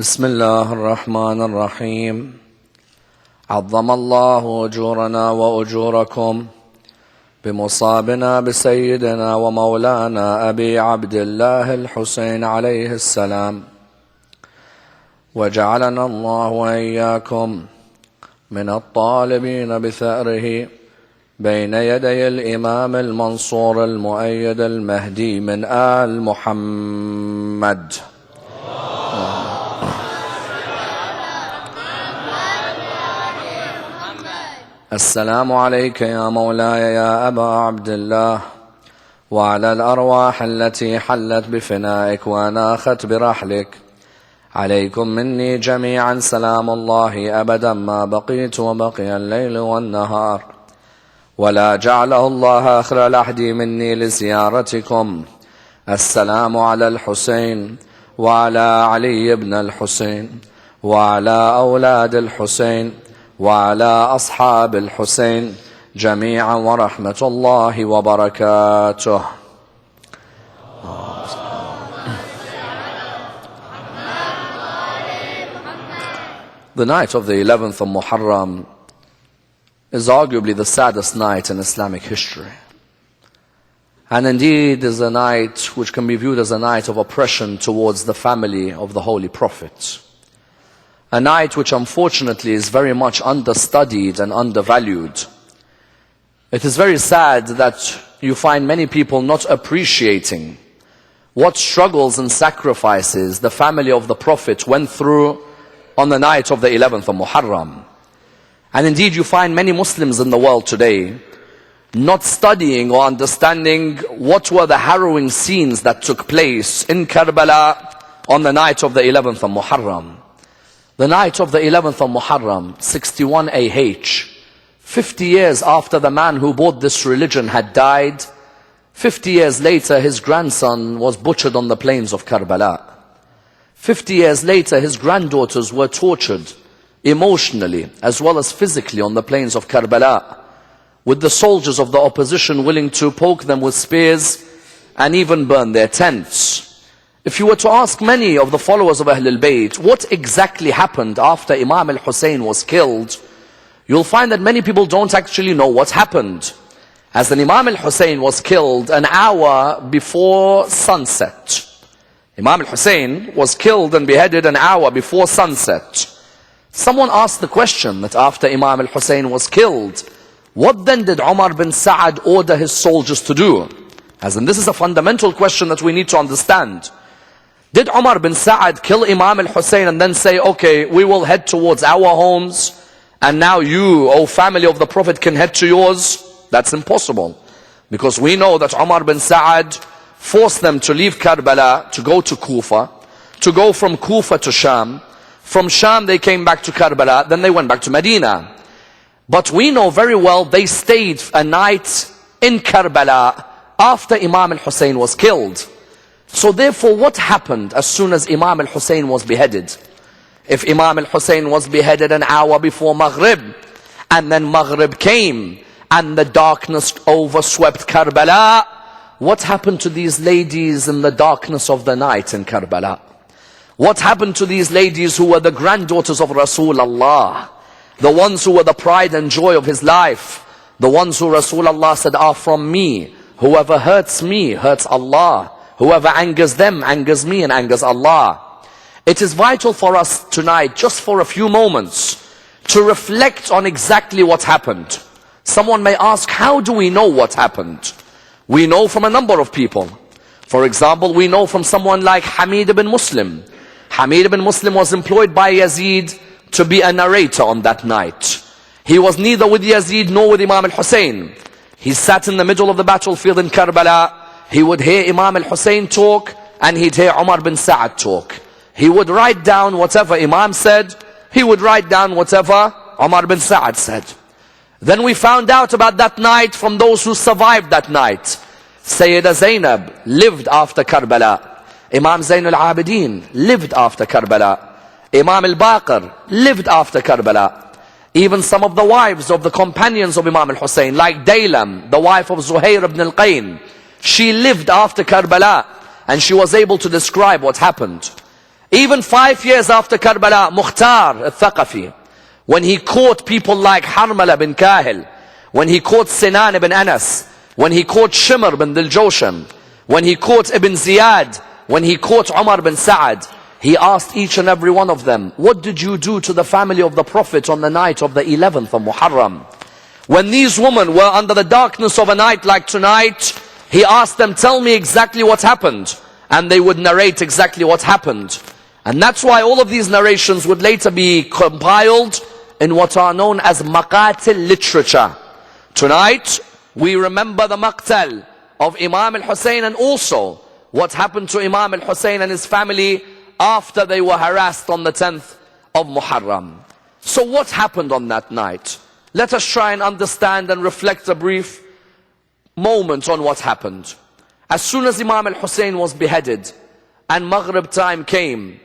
بسم الله الرحمن الرحيم عظم الله أجورنا وأجوركم بمصابنا بسيدنا ومولانا أبي عبد الله الحسين عليه السلام، وجعلنا الله وإياكم من الطالبين بثأره بين يدي الإمام المنصور المؤيد المهدي من آل محمد. السلام عليك يا مولاي يا أبا عبد الله، وعلى الأرواح التي حلت بفنائك وأناخت برحلك. عليكم مني جميعا سلام الله أبدا ما بقيت وبقي الليل والنهار، ولا جعله الله آخر العهد مني لزيارتكم. السلام على الحسين وعلى علي بن الحسين وعلى أولاد الحسين وعلى أصحاب الحسين جميعا ورحمة الله وبركاته. The night of the 11th of Muharram is arguably the saddest night in Islamic history. And indeed is a night which can be viewed as a night of oppression towards the family of the Holy Prophet. A night which unfortunately is very much understudied and undervalued. It is very sad that you find many people not appreciating what struggles and sacrifices the family of the Prophet went through on the night of the 11th of Muharram. And indeed you find many Muslims in the world today not studying or understanding what were the harrowing scenes that took place in Karbala on the night of the 11th of Muharram. The night of the 11th of Muharram, 61 AH, 50 years after the man who brought this religion had died, 50 years later his grandson was butchered on the plains of Karbala. 50 years later his granddaughters were tortured emotionally as well as physically on the plains of Karbala, with the soldiers of the opposition willing to poke them with spears and even burn their tents. If you were to ask many of the followers of Ahlelbayt what exactly happened after Imam al-Hussein was killed, you'll find that many people don't actually know what happened. As the Imam al-Hussein was killed an hour before sunset. Imam al-Hussein was killed and beheaded an hour before sunset. Someone asked the question that after Imam al-Hussein was killed, what then did Umar bin Sa'ad order his soldiers to do? As in, this is a fundamental question that we need to understand. Did Umar bin Sa'ad kill Imam al-Hussein and then say, okay, we will head towards our homes and now you, O family of the Prophet, can head to yours? That's impossible. Because we know that Umar bin Sa'ad forced them to leave Karbala to go to Kufa, to go from Kufa to Sham. From Sham they came back to Karbala, then they went back to Medina. But we know very well they stayed a night in Karbala after Imam al-Hussein was killed. So therefore what happened as soon as Imam al-Hussein was beheaded? If Imam al-Hussein was beheaded an hour before Maghrib, and then Maghrib came, and the darkness overswept Karbala, what happened to these ladies in the darkness of the night in Karbala? What happened to these ladies who were the granddaughters of Rasulullah? The ones who were the pride and joy of his life. The ones who Rasulullah said are from me. Whoever hurts me, hurts Allah. Whoever angers them, angers me and angers Allah. It is vital for us tonight, just for a few moments, to reflect on exactly what happened. Someone may ask, how do we know what happened? We know from a number of people. For example, we know from someone like Hamid ibn Muslim. Hamid ibn Muslim was employed by Yazid to be a narrator on that night. He was neither with Yazid nor with Imam al-Hussein. He sat in the middle of the battlefield in Karbala. He would hear Imam al-Hussein talk and he'd hear Umar bin Sa'ad talk. He would write down whatever Imam said. He would write down whatever Umar bin Sa'ad said. Then we found out about that night from those who survived that night. Sayyida Zainab lived after Karbala. Imam Zain al-Abidin lived after Karbala. Imam al-Baqir lived after Karbala. Even some of the wives of the companions of Imam al-Hussein, like Daylam, the wife of Zuhair ibn al-Qayn, she lived after Karbala and she was able to describe what happened. Even 5 years after Karbala, Mukhtar al-Thaqafi, when he caught people like Harmala bin Kahil, when he caught Sinan ibn Anas, when he caught Shimr bin Diljoshan, when he caught Ibn Ziyad, when he caught Umar bin Sa'ad, he asked each and every one of them, what did you do to the family of the Prophet on the night of the 11th of Muharram? When these women were under the darkness of a night like tonight, he asked them, tell me exactly what happened. And they would narrate exactly what happened. And that's why all of these narrations would later be compiled in what are known as maqatil literature. Tonight, we remember the maqtal of Imam al-Hussein and also what happened to Imam al-Hussein and his family after they were harassed on the 10th of Muharram. So what happened on that night? Let us try and understand and reflect a brief moment on what happened. As soon as Imam al-Hussein was beheaded and Maghrib time came,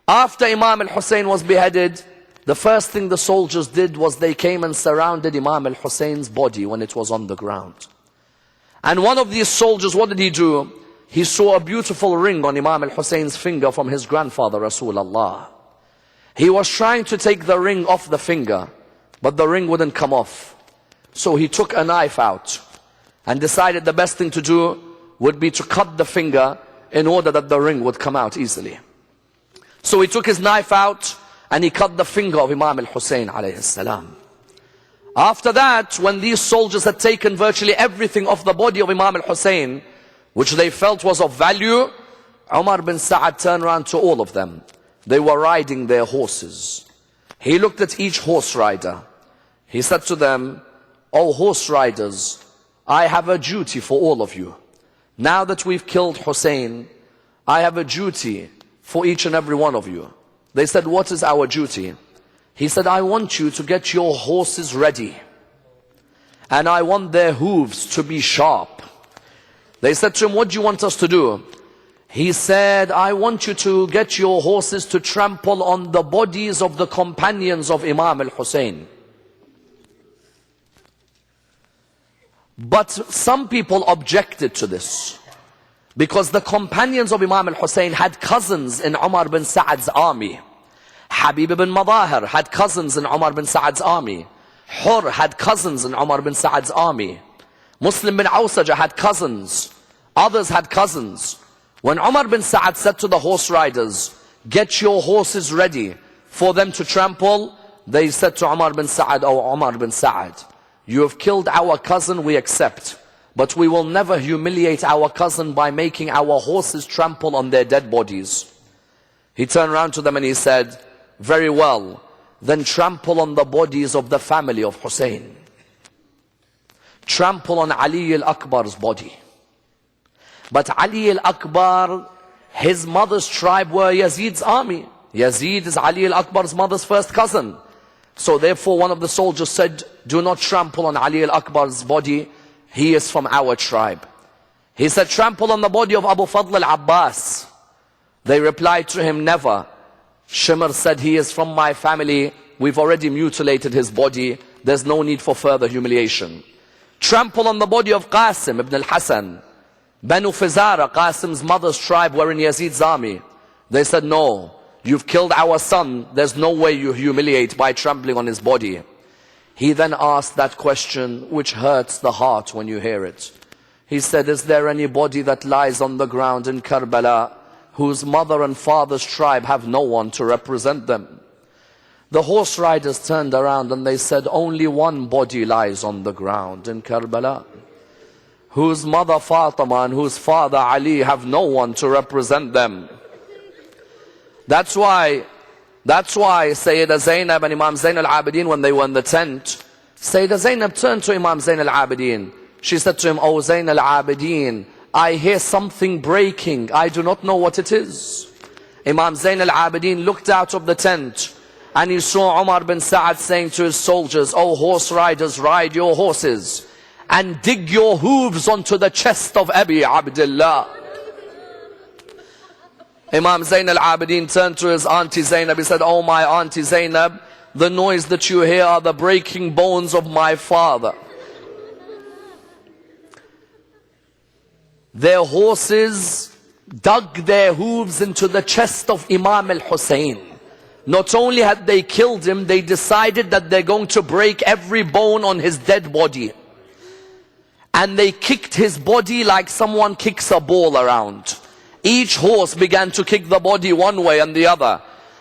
after Imam al-Hussein was beheaded, the first thing the soldiers did was they came and surrounded Imam al-Hussein's body when it was on the ground. And one of these soldiers, what did he do? He saw a beautiful ring on Imam al-Hussein's finger from his grandfather Rasulullah. He was trying to take the ring off the finger, but the ring wouldn't come off. So he took a knife out and decided the best thing to do would be to cut the finger in order that the ring would come out easily. So he took his knife out and he cut the finger of Imam al-Hussein alayhi salam. After that, when these soldiers had taken virtually everything off the body of Imam al-Hussein, which they felt was of value, Umar bin Sa'ad turned around to all of them. They were riding their horses. He looked at each horse rider. He said to them, "O horse riders, I have a duty for all of you. Now that we've killed Hussein, I have a duty for each and every one of you." They said, "What is our duty?" He said, "I want you to get your horses ready. And I want their hooves to be sharp." They said to him, "What do you want us to do?" He said, "I want you to get your horses to trample on the bodies of the companions of Imam al-Hussein." But some people objected to this, because the companions of Imam al-Hussein had cousins in Umar bin Sa'ad's army. Habib ibn Madahir had cousins in Umar bin Sa'ad's army. Hur had cousins in Umar bin Sa'ad's army. Muslim bin Awsaja had cousins. Others had cousins. When Umar bin Sa'ad said to the horse riders, "Get your horses ready for them to trample," they said to Umar bin Sa'ad, "Oh Umar bin Sa'ad, you have killed our cousin, we accept. But we will never humiliate our cousin by making our horses trample on their dead bodies." He turned around to them and he said, "Very well, then trample on the bodies of the family of Hussein. Trample on Ali al-Akbar's body." But Ali al-Akbar, his mother's tribe were Yazid's army. Yazid is Ali al-Akbar's mother's first cousin. So therefore one of the soldiers said, "Do not trample on Ali al-Akbar's body. He is from our tribe." He said, "Trample on the body of Abu Fadl al-Abbas." They replied to him, "Never." Shimr said, "He is from my family. We've already mutilated his body. There's no need for further humiliation." Trample on the body of Qasim ibn al-Hasan. Banu Fizara, Qasim's mother's tribe, were in Yazid's army. They said, "No, you've killed our son. There's no way you humiliate by trampling on his body." He then asked that question which hurts the heart when you hear it. He said, "Is there anybody that lies on the ground in Karbala whose mother and father's tribe have no one to represent them?" The horse riders turned around and they said, "Only one body lies on the ground in Karbala, whose mother Fatima and whose father Ali have no one to represent them." That's why Sayyidah Zainab and Imam Zain al-Abidin, when they were in the tent, Sayyidah Zainab turned to Imam Zain al-Abidin. She said to him, "O Zain al-Abidin, I hear something breaking. I do not know what it is." Imam Zain al-Abidin looked out of the tent and he saw Umar bin Sa'ad saying to his soldiers, "O horse riders, ride your horses and dig your hooves onto the chest of Abi Abdullah." Imam Zain al-Abidin turned to his auntie Zainab. He said, "Oh my auntie Zainab, the noise that you hear are the breaking bones of my father." Their horses dug their hooves into the chest of Imam al-Hussein. Not only had they killed him, they decided that they're going to break every bone on his dead body. And they kicked his body like someone kicks a ball around. Each horse began to kick the body one way and the other.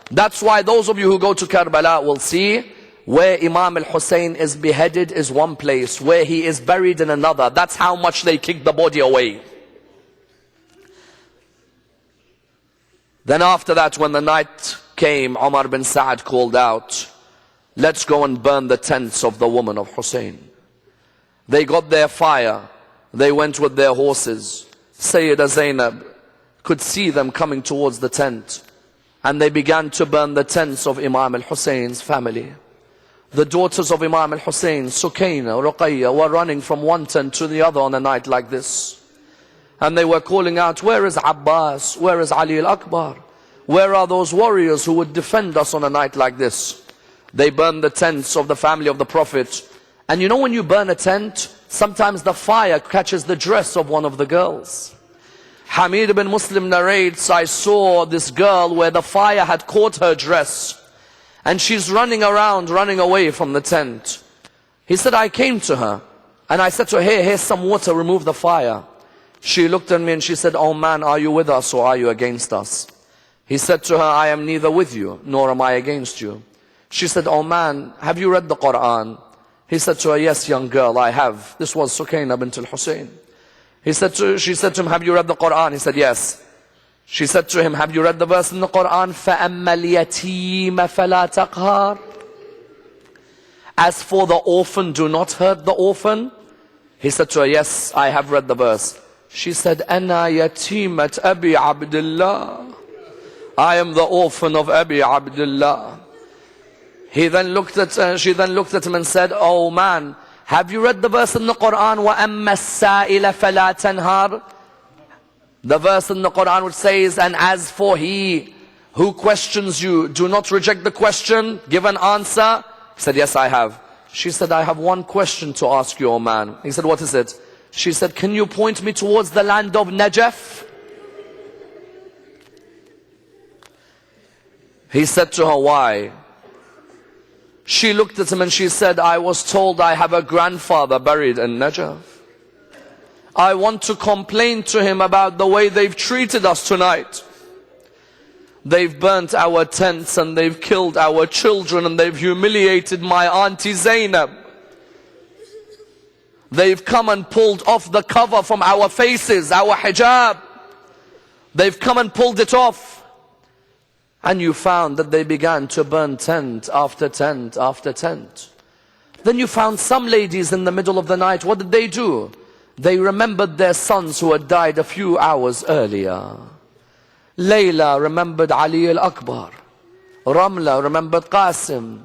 That's why those of you who go to Karbala will see where Imam al-Hussein is beheaded is one place, where he is buried in another. That's how much they kicked the body away. Then after that, when the night came, Umar bin Sa'ad called out, let's go and burn the tents of the woman of Hussein. They got their fire. They went with their horses. Sayyidah Zainab could see them coming towards the tent. And they began to burn the tents of Imam al-Hussein's family. The daughters of Imam al-Hussein, Sukaina, Ruqayya, were running from one tent to the other on a night like this. And they were calling out, where is Abbas? Where is Ali al-Akbar? Where are those warriors who would defend us on a night like this? They burned the tents of the family of the Prophet. And you know when you burn a tent, sometimes the fire catches the dress of one of the girls. Hamid ibn Muslim narrates, I saw this girl where the fire had caught her dress. And she's running around, running away from the tent. He said, I came to her. And I said to her, here's some water, remove the fire. She looked at me and she said, oh man, are you with us or are you against us? He said to her, I am neither with you, nor am I against you. She said, oh man, have you read the Quran? He said to her, yes, young girl, I have. This was Sukaina bint al-Hussein. She said to him, have you read the Quran? He said, yes. She said to him, have you read the verse in the Quran? فَأَمَّا الْيَتِيمَ فَلَا تَقْهَرْ. As for the orphan, do not hurt the orphan. He said to her, yes, I have read the verse. She said, أَنَا يَتِيمَةْ أَبِي عَبْدِ اللَّهِ. I am the orphan of Abi Abdullah. She then looked at him and said, oh man, have you read the verse in the Quran? وَأَمَّا السَّائِلَ فَلَا تَنْهَرْ. The verse in the Quran which says, and as for he who questions you, do not reject the question, give an answer. He said, yes, I have. She said, I have one question to ask you, O man. He said, what is it? She said, can you point me towards the land of Najaf? He said to her, why? She looked at him and she said, I was told I have a grandfather buried in Najaf. I want to complain to him about the way they've treated us tonight. They've burnt our tents and they've killed our children and they've humiliated my auntie Zainab. They've come and pulled off the cover from our faces, our hijab. They've come and pulled it off. And you found that they began to burn tent after tent after tent. Then you found some ladies in the middle of the night. What did they do? They remembered their sons who had died a few hours earlier. Layla remembered Ali al-Akbar. Ramla remembered Qasim.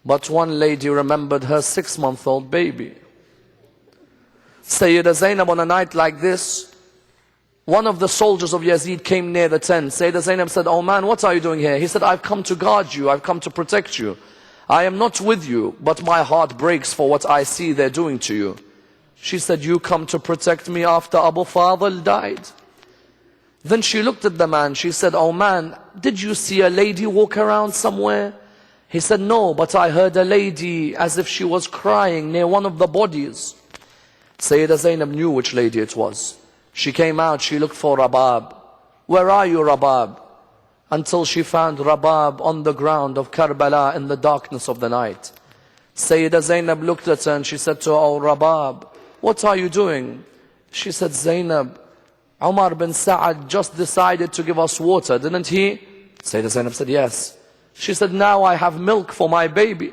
But one lady remembered her 6-month-old baby. Sayyidah Zainab, on a night like this, one of the soldiers of Yazid came near the tent. Sayyidah Zainab said, oh man, what are you doing here? He said, I've come to guard you. I've come to protect you. I am not with you, but my heart breaks for what I see they're doing to you. She said, you come to protect me after Abu Fadl died? Then she looked at the man. She said, oh man, did you see a lady walk around somewhere? He said, no, but I heard a lady as if she was crying near one of the bodies. Sayyidah Zainab knew which lady it was. She came out, she looked for Rabab. Where are you, Rabab? Until she found Rabab on the ground of Karbala in the darkness of the night. Sayyidah Zainab looked at her and she said to her, oh Rabab, what are you doing? She said, Zainab, Umar bin Sa'ad just decided to give us water, didn't he? Sayyidah Zainab said, yes. She said, now I have milk for my baby.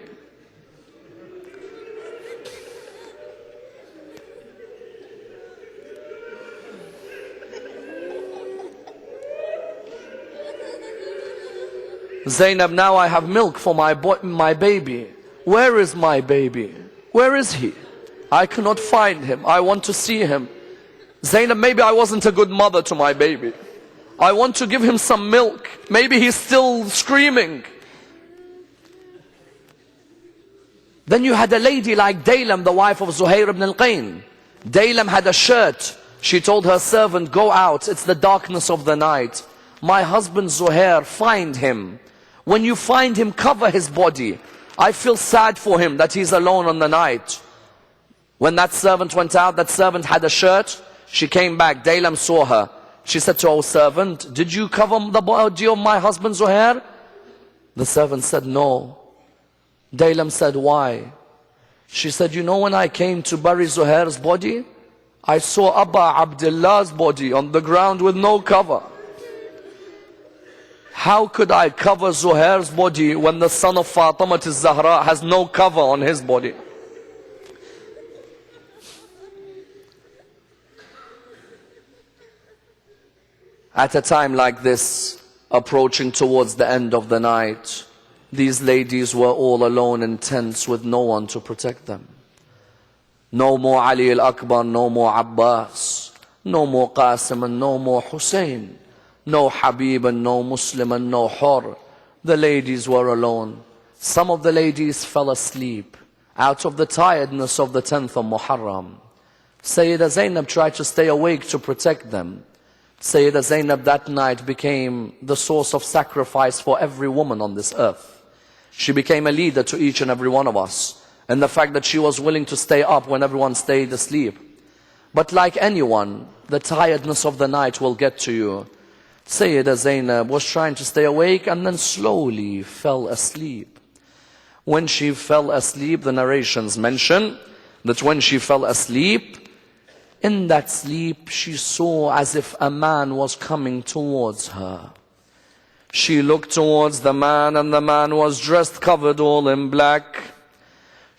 Zainab, now I have milk for my baby. Where is my baby? Where is he? I cannot find him. I want to see him. Zainab, maybe I wasn't a good mother to my baby. I want to give him some milk. Maybe he's still screaming. Then you had a lady like Daylam, the wife of Zuhair ibn al-Qayn. Daylam had a shirt She told her servant, go out, it's the darkness of the night. My husband Zuhair, find him. When you find him, cover his body. I feel sad for him that he's alone on the night. When that servant went out, that servant had a shirt. She came back, Daylam saw her. She said to her servant, did you cover the body of my husband Zuhair? The servant said, no. Daylam said, why? She said, you know when I came to bury Zuhair's body, I saw Abba Abdullah's body on the ground with no cover. How could I cover Zuhair's body when the son of Fatima al-Zahra has no cover on his body? At a time like this, approaching towards the end of the night, these ladies were all alone in tents with no one to protect them. No more Ali al-Akbar, no more Abbas, no more Qasim and no more Hussein, no Habib and no Muslim and no Hur. The ladies were alone. Some of the ladies fell asleep out of the tiredness of the 10th of Muharram. Sayyidah Zainab tried to stay awake to protect them. Sayyidah Zainab that night became the source of sacrifice for every woman on this earth. She became a leader to each and every one of us, and the fact that she was willing to stay up when everyone stayed asleep. But like anyone, the tiredness of the night will get to you. Sayyidah Zainab was trying to stay awake and then slowly fell asleep. When she fell asleep, the narrations mention that when she fell asleep, in that sleep, she saw as if a man was coming towards her. She looked towards the man, and the man was dressed, covered all in black.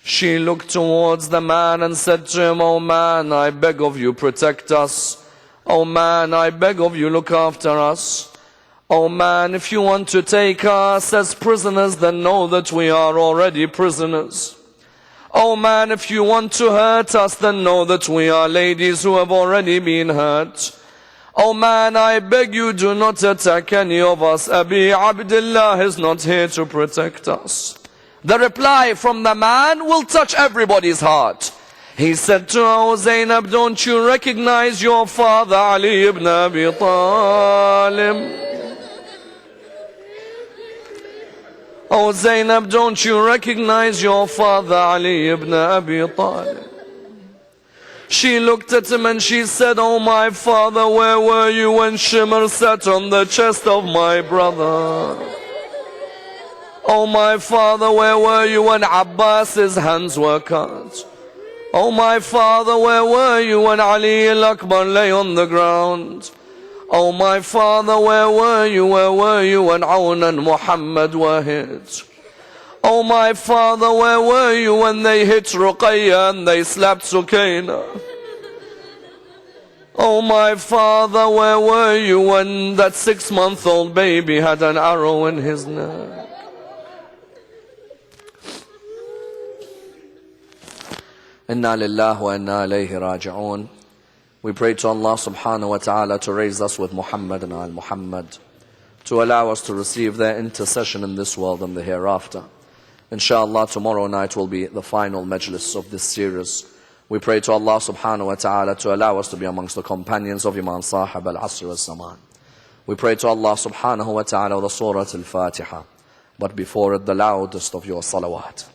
She looked towards the man and said to him, "Oh man, I beg of you, protect us. Oh man, I beg of you, look after us. Oh man, if you want to take us as prisoners, then know that we are already prisoners. Oh man, if you want to hurt us, then know that we are ladies who have already been hurt. Oh man, I beg you, do not attack any of us. Abi Abdullah is not here to protect us." The reply from the man will touch everybody's heart. He said to her, "Oh Zainab, don't you recognize your father Ali ibn Abi Talib? Oh Zainab, don't you recognize your father Ali ibn Abi Talib?" She looked at him and she said, "Oh my father, where were you when Shimr sat on the chest of my brother? Oh my father, where were you when Abbas's hands were cut? Oh my father, where were you when Ali al-Akbar lay on the ground? Oh my father, where were you when Aun and Muhammad were hit? Oh my father, where were you when they hit Ruqayya and they slapped Sukaina? Oh my father, where were you when that 6-month-old baby had an arrow in his neck?" Inna lillahi wa inna ilayhi raji'un. We pray to Allah subhanahu wa ta'ala to raise us with Muhammad and al-Muhammad, to allow us to receive their intercession in this world and the hereafter. Inshallah, tomorrow night will be the final majlis of this series. We pray to Allah subhanahu wa ta'ala to allow us to be amongst the companions of Imam Sahib al-Asr al-Zaman. We pray to Allah subhanahu wa ta'ala with the Surah al-Fatiha, but before it the loudest of your salawat.